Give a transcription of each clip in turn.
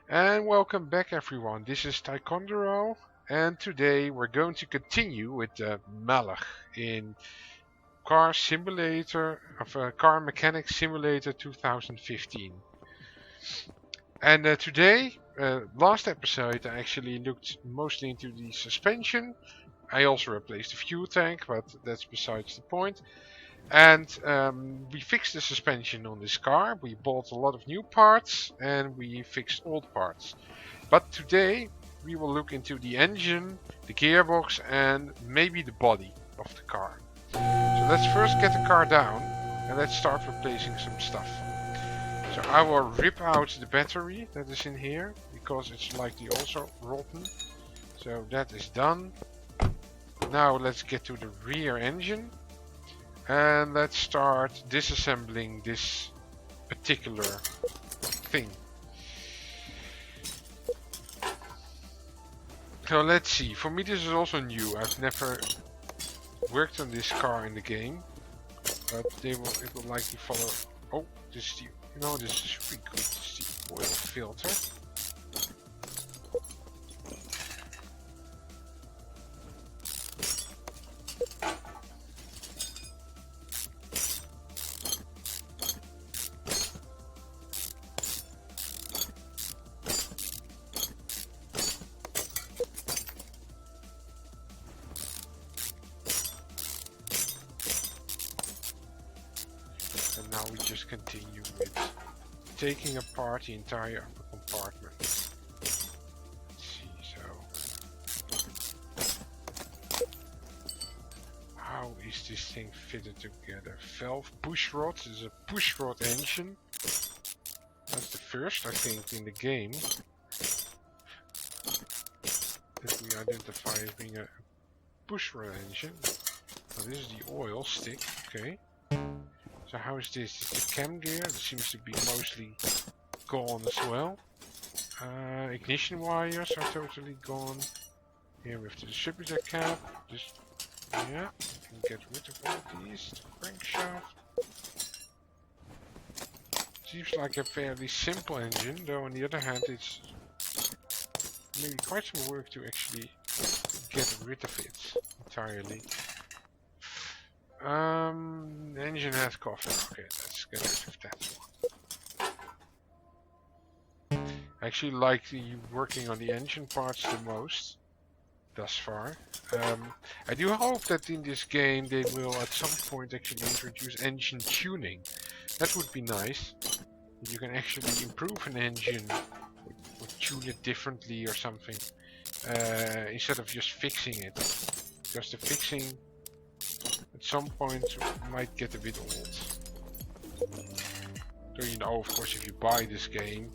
And welcome back everyone, this is Taekwondo and today we're going to continue with Maluch in Car Simulator Car Mechanic Simulator 2015. And today, last episode I actually looked mostly into the suspension. I also replaced the fuel tank, but that's besides the point. And we fixed the suspension on this car, we bought a lot of new parts and we fixed old parts. But today we will look into the engine, the gearbox and maybe the body of the car. So let's first get the car down and let's start replacing some stuff. So I will rip out the battery that is in here because it's likely also rotten. So that is done. Now let's get to the rear engine and let's start disassembling this particular thing. So let's see, for me this is also new. I've never worked on this car in the game, but it will likely follow. Oh, this is this is pretty good. This is the oil filter. And now we just continue with taking apart the entire upper compartment. Let's see, so how is this thing fitted together? Valve push rod. This is a push rod engine. That's the first, I think, in the game that we identify as being a push rod engine. Now this is the oil stick, okay. So how is this? This is the cam gear. It seems to be mostly gone as well. Ignition wires are totally gone. Here we have the distributor cap. Just yeah, can get rid of all these. The crankshaft. Seems like a fairly simple engine, though on the other hand it's maybe quite some work to actually get rid of it entirely. The engine has coffee. Okay, let's get rid of that one. I actually like working on the engine parts the most thus far. I do hope that in this game they will at some point actually introduce engine tuning. That would be nice. You can actually improve an engine or tune it differently or something instead of just fixing it. Because the fixing at some point might get a bit old. So you know, of course, if you buy this game,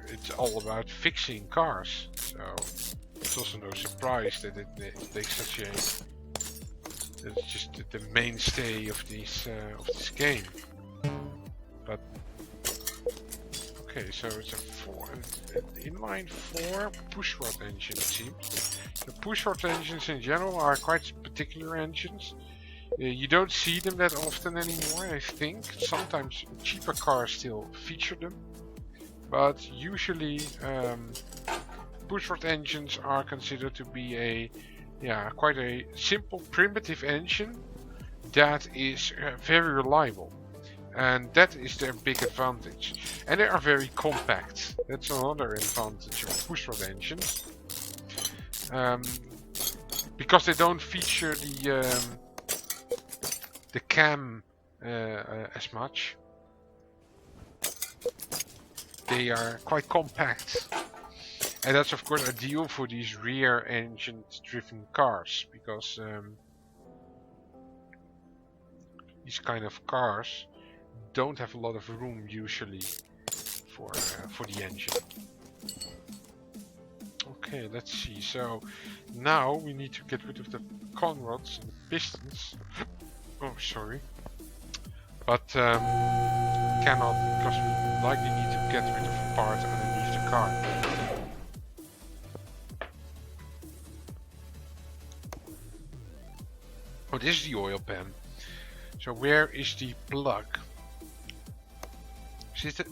it's all about fixing cars. So it's also no surprise that it takes such a it's just the mainstay of this game. But okay, so it's an inline 4 pushrod engine, it seems. The pushrod engines in general are quite particular engines. You don't see them that often anymore, I think. Sometimes cheaper cars still feature them. But usually pushrod engines are considered to be quite a simple primitive engine that is very reliable. And that is their big advantage. And they are very compact. That's another advantage of pushrod engines. Because they don't feature the cam as much. They are quite compact. And that's of course ideal for these rear engine driven cars. Because these kind of cars don't have a lot of room usually for the engine. Okay, let's see. So now we need to get rid of the con rods and the pistons. Oh, sorry. But cannot, because we likely need to get rid of a part underneath the car. Oh, this is the oil pan. So where is the plug?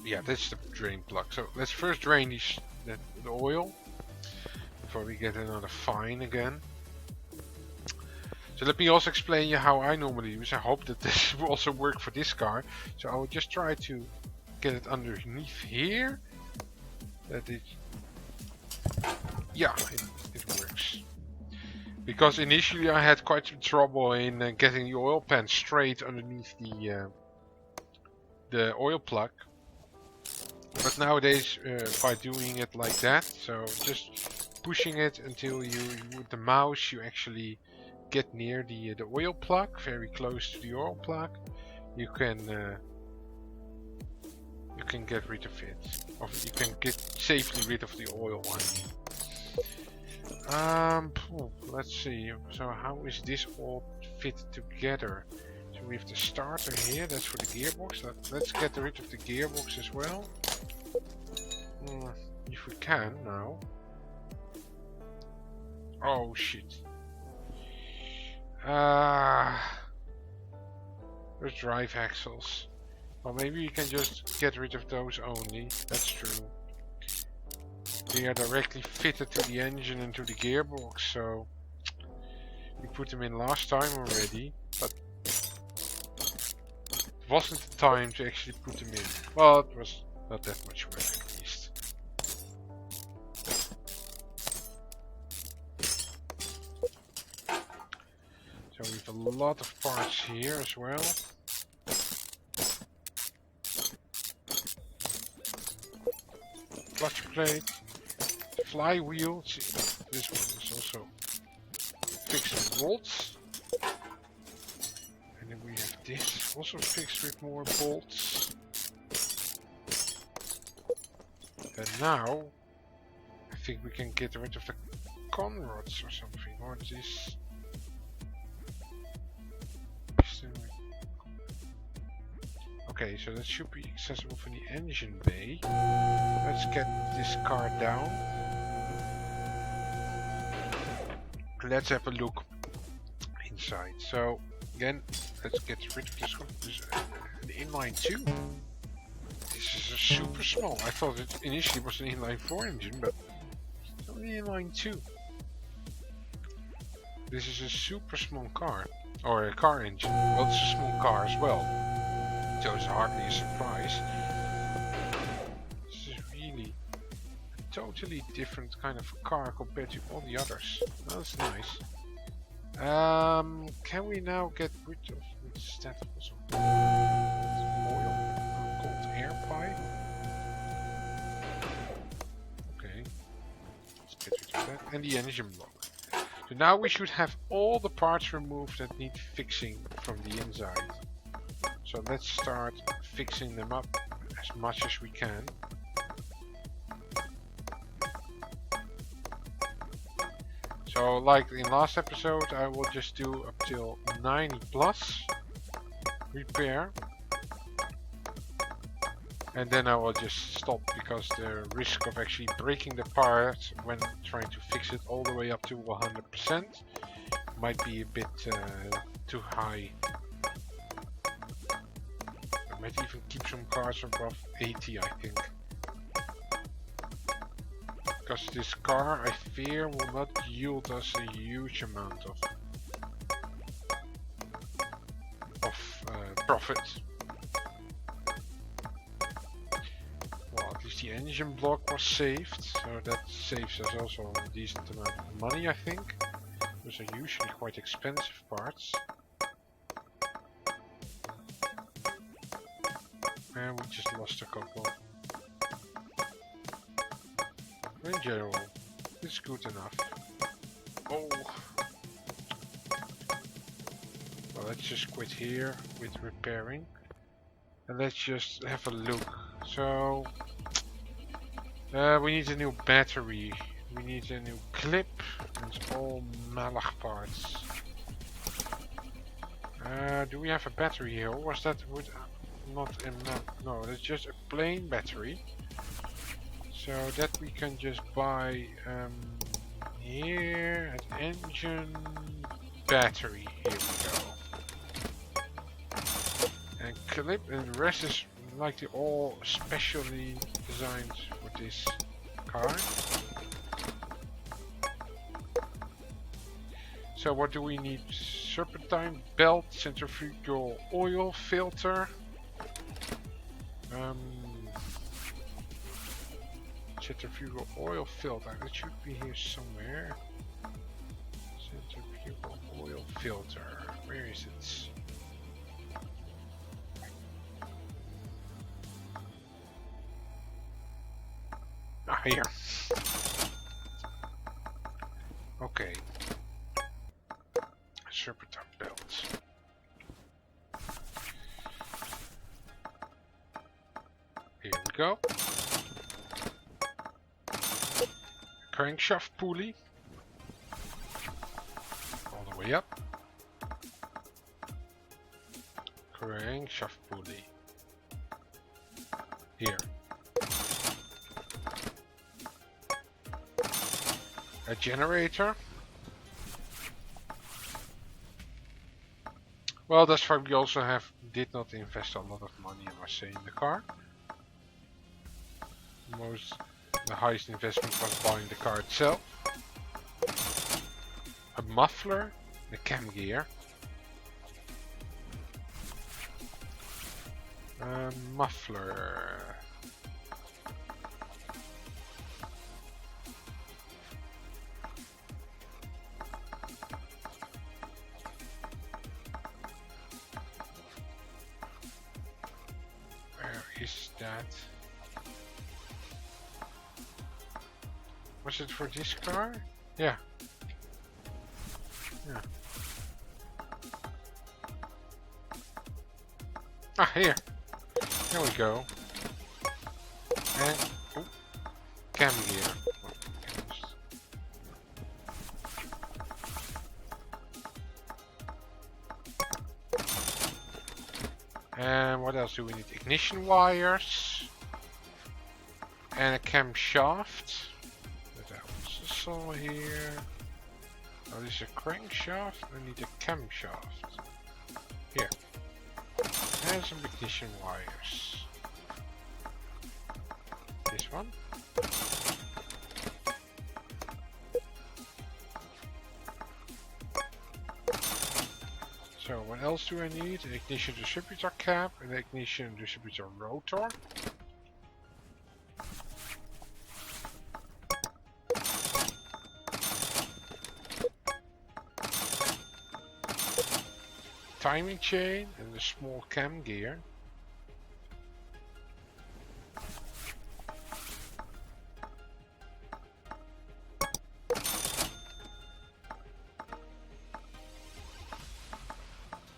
Yeah, that's the drain plug. So let's first drain the oil before we get another fine again. So let me also explain you how I normally use. I hope that this will also work for this car. So I will just try to get it underneath here. That it, yeah, it works. Because initially I had quite some trouble in getting the oil pan straight underneath the oil plug. But nowadays, by doing it like that, so just pushing it until you with the mouse you actually get near the oil plug, very close to the oil plug, you can get rid of it, or you can get safely rid of the oil. Let's see. So how is this all fit together? So we have the starter here. That's for the gearbox. Let's get rid of the gearbox as well. If we can now. Oh shit. There's drive axles. Well, maybe we can just get rid of those only. That's true. They are directly fitted to the engine and to the gearbox, so we put them in last time already, but it wasn't the time to actually put them in. Well, it was not that much work at least. So we have a lot of parts here as well. Clutch plate, flywheel. See, this one is also fixed with bolts. And then we have this also fixed with more bolts. And now I think we can get rid of the con rods or something, or this. Okay, so that should be accessible from the engine bay. Let's get this car down. Let's have a look inside. So again, let's get rid of this one. This an inline 2. This is a super small. I thought it initially was an inline 4 engine, but it's only inline 2. This is a super small car, or a car engine. Well, it's a small car as well. So it's hardly a surprise. This is really a totally different kind of car compared to all the others. That's nice. Can we now get rid of what's that also? Oil, cold air pipe. Okay, let's get rid of that, and the engine block. So now we should have all the parts removed that need fixing from the inside. So let's start fixing them up as much as we can. So like in last episode, I will just do up till 90 plus repair. And then I will just stop because the risk of actually breaking the part when trying to fix it all the way up to 100% might be a bit too high. Might even keep some cars above 80, I think. Because this car, I fear, will not yield us a huge amount of profit. Well, at least the engine block was saved, so that saves us also a decent amount of money, I think. Those are usually quite expensive parts. And we just lost a couple. In general, it's good enough. Oh! Well, let's just quit here with repairing. And let's just have a look. So, we need a new battery. We need a new clip. It's all Maluch parts. Do we have a battery here? Or was that not enough? No, that's just a plain battery. So that we can just buy here at engine battery. Here we go. And clip, and the rest is like they're all specially designed for this car. So what do we need? Serpentine belt, centrifugal oil filter. Centrifugal oil filter, that should be here somewhere. Centrifugal oil filter, where is it? Ah, here. Okay. Serpentine belt. Here we go. Crankshaft pulley. All the way up. Crankshaft pulley. Here. A generator. Well, that's why we also did not invest a lot of money, I must say, in the car. The highest investment was buying the car itself. A muffler, the cam gear. Muffler. Where is that? Was it for this car? Yeah. Yeah. Ah, here. There we go. And oh, cam gear. And what else do we need? Ignition wires. And a camshaft. That was saw here. Oh, this is a crankshaft. I need a camshaft. Here. And some ignition wires. This one. So what else do I need? An ignition distributor cap, an ignition distributor rotor. Timing chain and a small cam gear.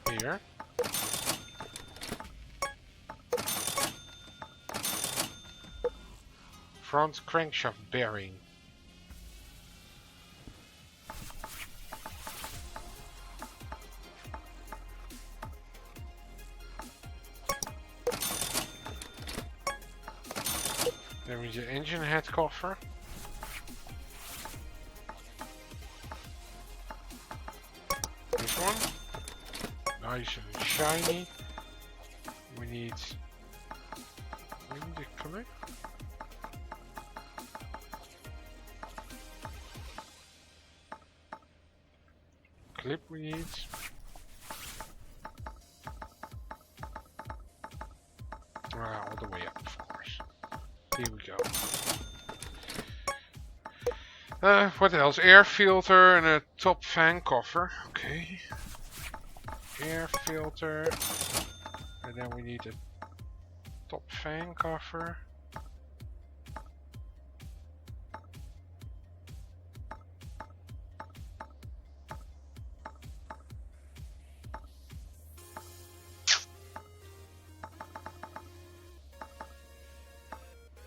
Here. Front crankshaft bearing. Then we need the engine head coffer. This one. Nice and shiny. We need a clip. Clip we need. All the way up, of course. Here we go. What else? Air filter and a top fan cover. Okay. Air filter. And then we need a top fan cover.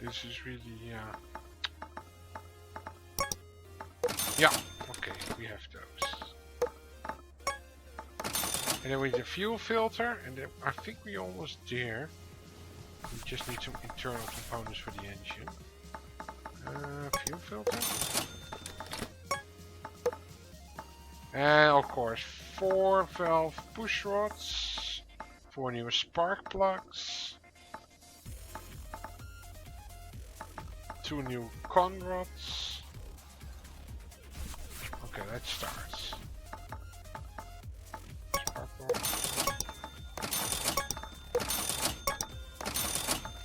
This is really, yeah, okay, we have those. And then we need a fuel filter, and then I think we're almost there. We just need some internal components for the engine. Fuel filter. And of course, 4 valve push rods, 4 new spark plugs. 2 new con rods. Okay, let's start. Spark rod.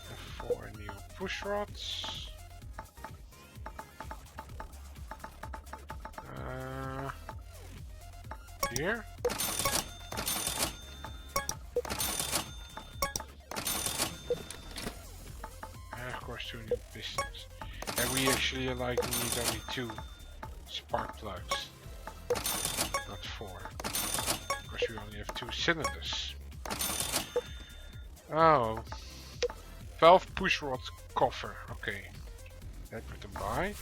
And 4 new push rods. Here. And of course 2 new pistons. And we actually need only 2 spark plugs, not 4. Of course we only have 2 cylinders. Oh, valve push rod coffer. Okay, that we can buy.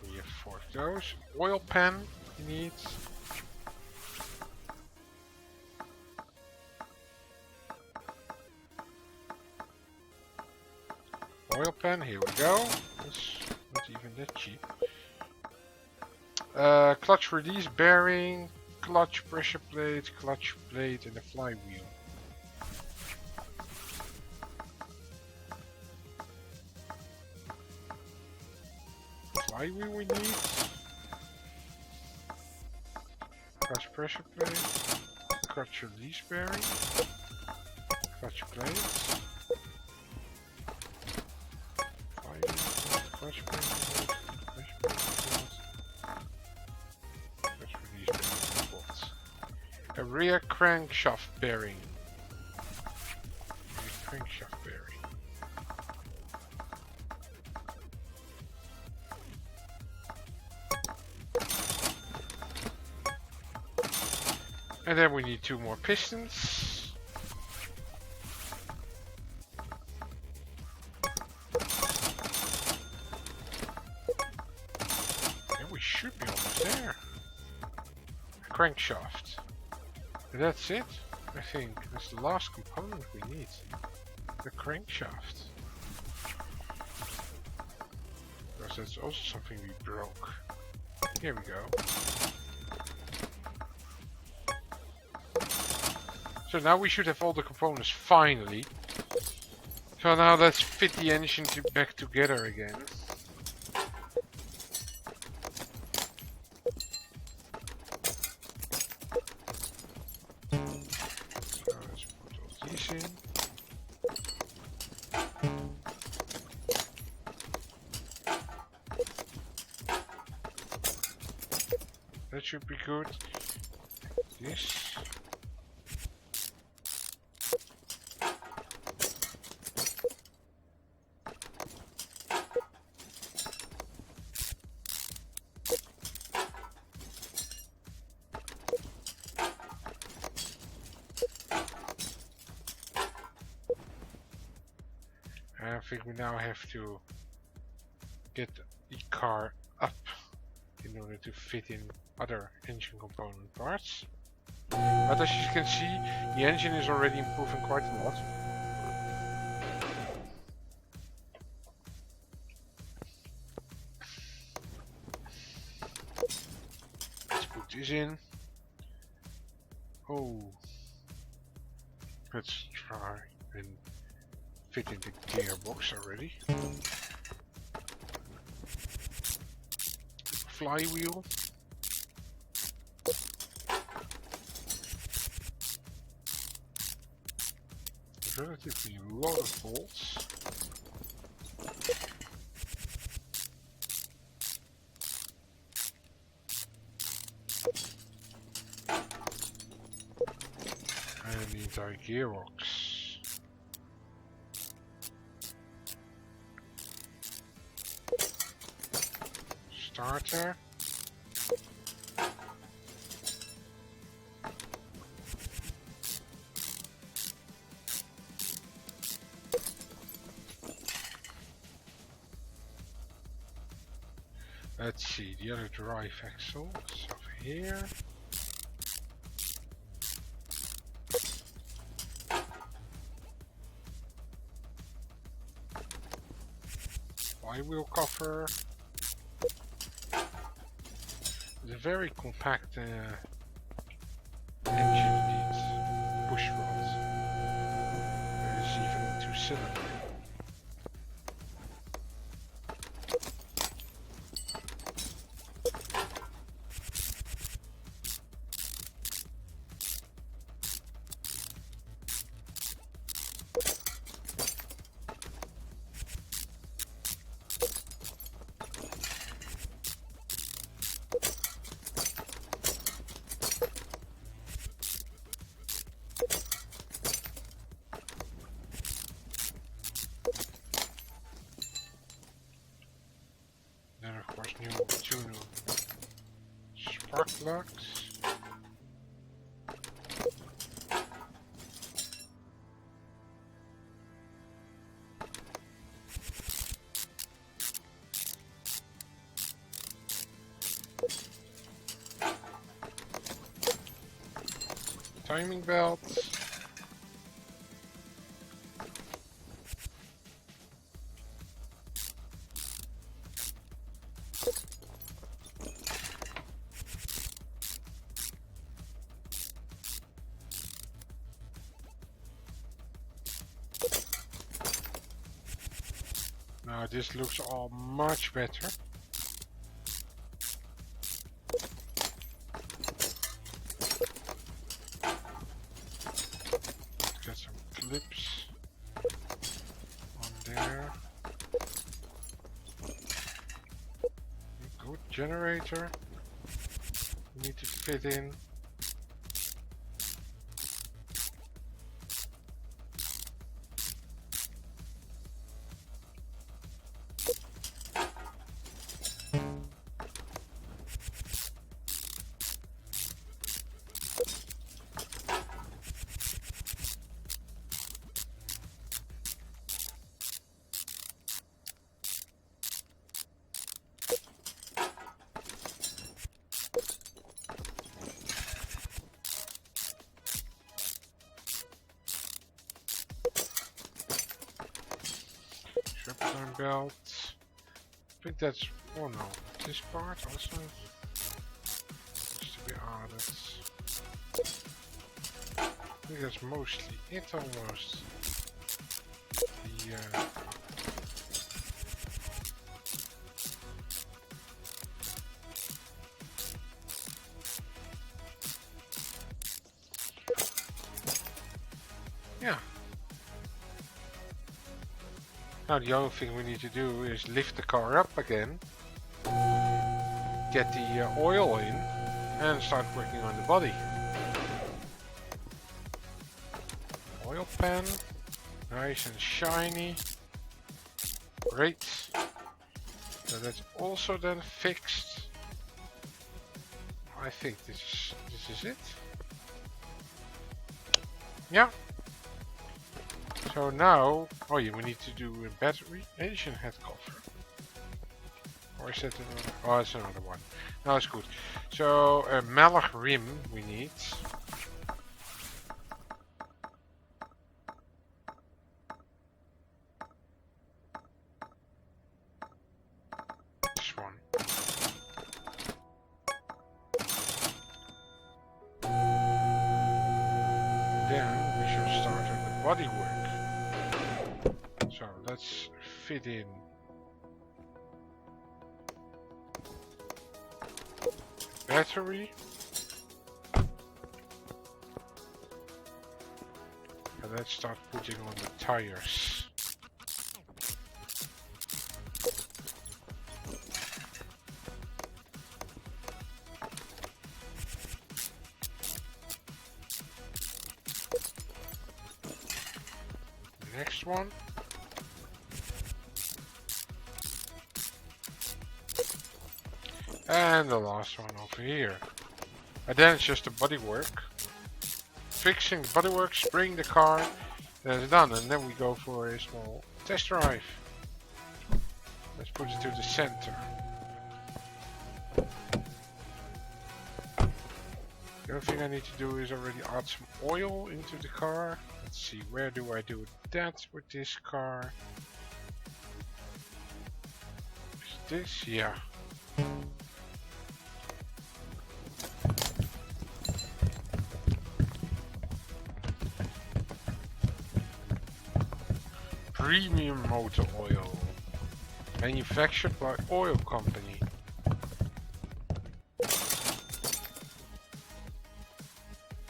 We have 4 of those. Oil pan you need. Oil pan, here we go. It's not even that cheap. Clutch release bearing, clutch pressure plate, and a flywheel. Flywheel we need. Clutch pressure plate, clutch release bearing, clutch plate. A rear crankshaft bearing. And then we need 2 more pistons. And we should be almost there. A crankshaft. And that's it, I think. That's the last component we need. The crankshaft. Because that's also something we broke. Here we go. So now we should have all the components finally. So now let's fit the engine back together again. That should be good. This. I think we now have to get the car up in order to fit in other engine component parts. But as you can see, the engine is already improving quite a lot. Let's put this in. Oh, let's try and fit in the gearbox already. Flywheel. Relatively a lot of bolts. And the entire gearbox. Starter. Let's see, the other drive axle is over here. Flywheel cover. It's a very compact engine. cylinder. Then of course two new spark plugs. Timing belts. Now this looks all much better. Let's get some clips on there. Good generator. We need to fit in. Time belt. I think that's, oh no, this part also needs to be added. I think that's mostly it almost. The yeah. Now the only thing we need to do is lift the car up again, get the oil in, and start working on the body. Oil pan, nice and shiny. Great. So that's also then fixed. I think this is it. Yeah. So now, oh yeah, we need to do a battery Asian head cover. Or is that another? Oh, it's another one. No, it's good. So a Maluch rim we need. This one. Then we should start on the body work. So let's fit in battery. And let's start putting on the tires. Next one. And the last one over here. And then it's just the bodywork. Fixing the bodywork, spraying the car, then it's done. And then we go for a small test drive. Let's put it to the center. The only thing I need to do is already add some oil into the car. Let's see, where do I do that with this car? Is this? Yeah. premium motor oil. Manufactured by oil company.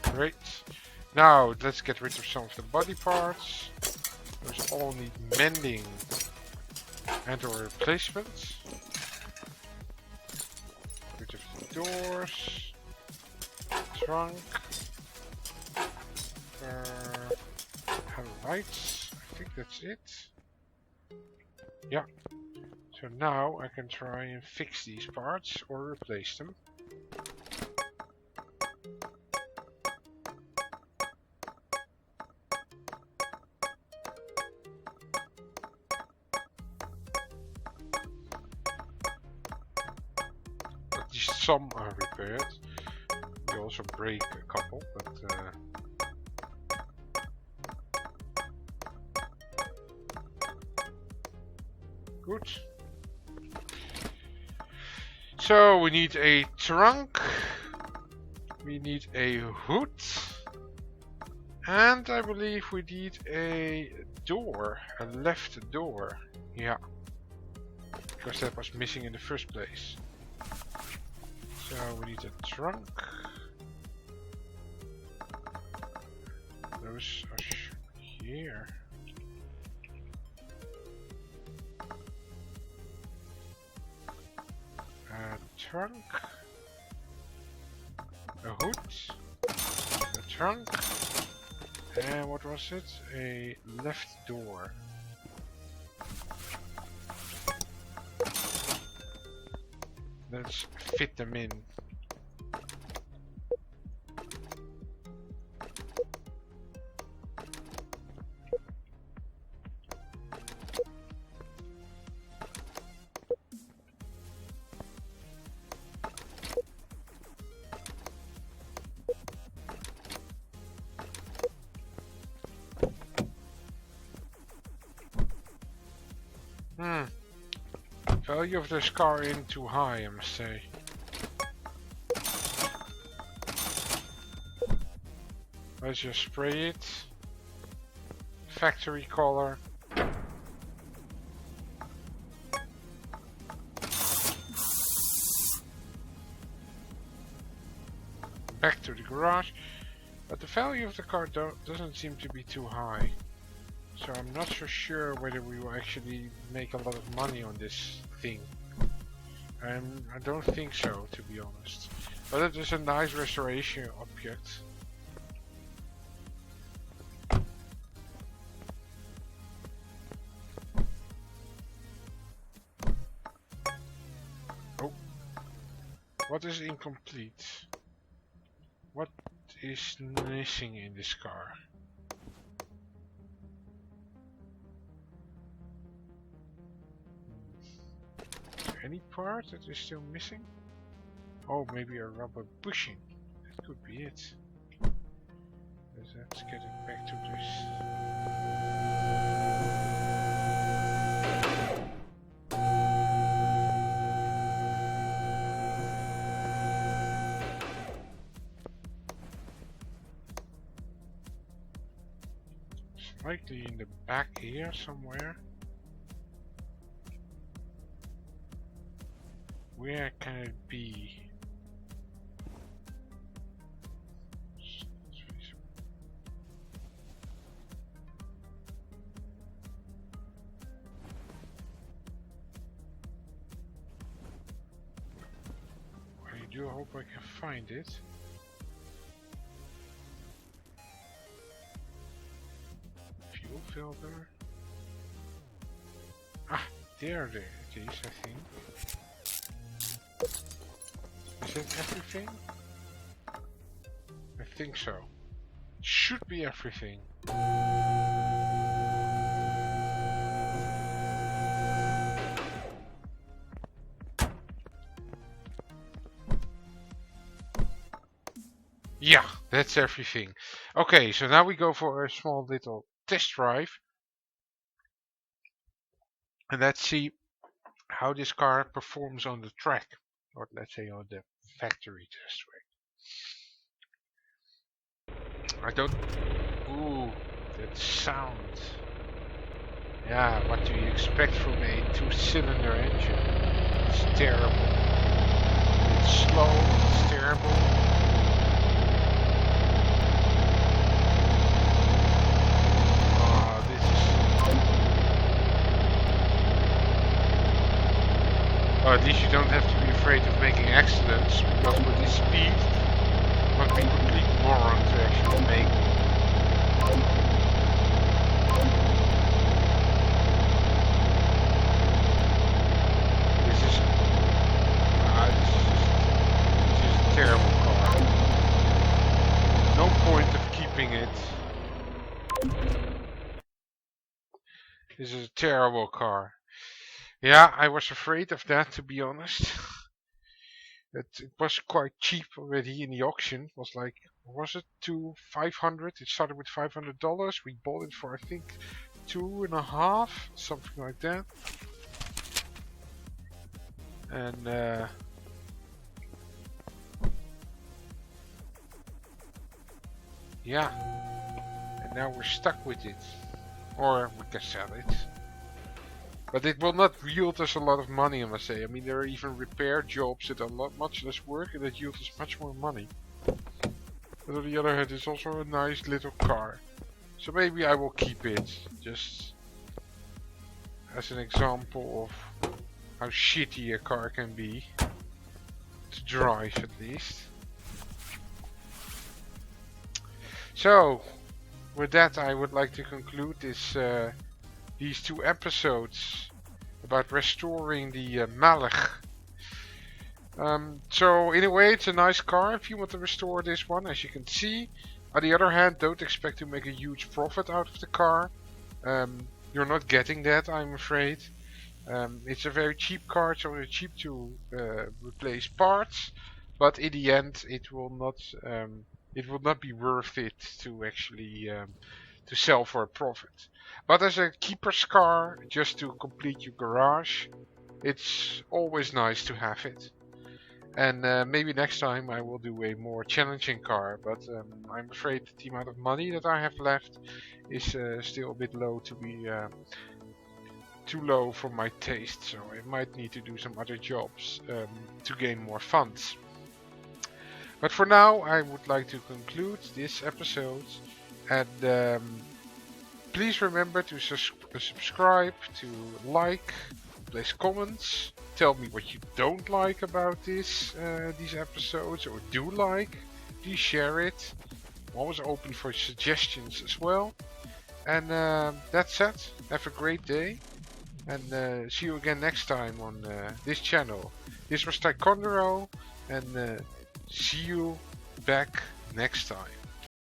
Great. Now let's get rid of some of the body parts. Those all need mending and or replacement. Rid of the doors. Trunk. Lights. I think that's it. Yeah. So now I can try and fix these parts or replace them. At least some are repaired. We also break a couple, but good. So we need a trunk, we need a hood, and I believe we need a door, a left door. Yeah, because that was missing in the first place. So we need a trunk. Those are here. A trunk, a hood, a trunk, and what was it? A left door. Let's fit them in. Value of this car in too high, I must say. Let's just spray it. Factory color. Back to the garage. But the value of the car doesn't seem to be too high. So I'm not so sure whether we will actually make a lot of money on this thing. I don't think so, to be honest. But it is a nice restoration object. Oh. What is incomplete? What is missing in this car? Any part that is still missing? Oh, maybe a rubber bushing. That could be it. Let's get it back to this. Slightly in the back here somewhere. Where can it be? I do hope I can find it. Fuel filter. Ah, there it is, I think. Is that everything? I think so. Should be everything. Yeah, that's everything. Okay, so now we go for a small little test drive. And let's see how this car performs on the track. Or let's say on the factory test track. I don't... Ooh, that sound. Yeah, what do you expect from a two-cylinder engine? It's terrible. It's slow, it's terrible. This is... at least you don't have to be afraid of making accidents, because with this speed, it must be complete moron to actually make one. This is a terrible car. No point of keeping it. This is a terrible car. Yeah, I was afraid of that, to be honest. It was quite cheap already in the auction. It was like, was it to 500? It started with $500. We bought it for I think 2.5, something like that. And yeah, and now we're stuck with it, or we can sell it. But it will not yield us a lot of money, I must say. I mean, there are even repair jobs that are much less work and that yield us much more money. But on the other hand, it's also a nice little car. So maybe I will keep it, just as an example of how shitty a car can be. To drive, at least. So, with that I would like to conclude these 2 episodes about restoring the Maluch. So in a way it's a nice car if you want to restore this one, as you can see. On the other hand, don't expect to make a huge profit out of the car. You're not getting that, I'm afraid. It's a very cheap car, so it's cheap to replace parts, but in the end it will not be worth it to actually to sell for a profit. But as a keeper's car, just to complete your garage, it's always nice to have it. And maybe next time I will do a more challenging car, but I'm afraid the amount of money that I have left is still a bit low to be too low for my taste, so I might need to do some other jobs to gain more funds. But for now I would like to conclude this episode, and please remember to subscribe, to like, place comments, tell me what you don't like about these episodes, or do like. Please share it. I'm always open for suggestions as well. And that's it. Have a great day, and see you again next time on this channel. This was Taekwondo, and see you back next time.